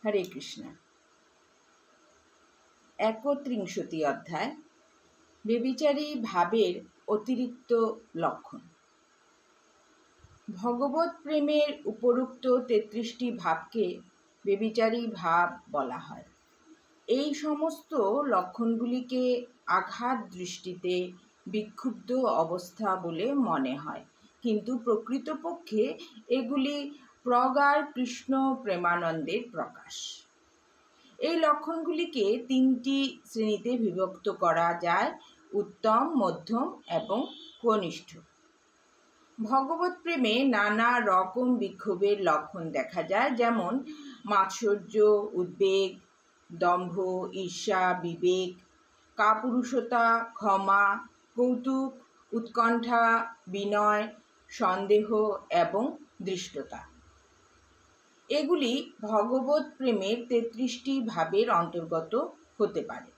হরে কৃষ্ণ। ৩১ অধ্যায়, ব্যভিচারী ভাবের অতিরিক্ত লক্ষণ। ভগবত প্রেমের উপরোক্ত ৩৩টি ভাবকে ব্যভিচারী ভাব বলা হয়। এই সমস্ত লক্ষণগুলিকে আঘাত দৃষ্টিতে বিক্ষুব্ধ অবস্থা বলে মনে হয়, কিন্তু প্রকৃতপক্ষে এগুলি প্রগাঢ় কৃষ্ণ প্রেমানন্দের প্রকাশ। এই লক্ষণগুলিকে ৩টি শ্রেণীতে বিভক্ত করা যায়: উত্তম, মধ্যম এবং কনিষ্ঠ। ভগবত প্রেমে নানা রকম বিক্ষোভের লক্ষণ দেখা যায়, যেমন মাৎসর্য, উদ্বেগ, দম্ভ, ঈর্ষা, বিবেক, কাপুরুষতা, ক্ষমা, কৌতুক, উৎকণ্ঠা, বিনয়, সন্দেহ এবং ধৃষ্টতা। এগুলি ভগবত প্রেমের ৩৩টি ভাবের অন্তর্গত হতে পারে।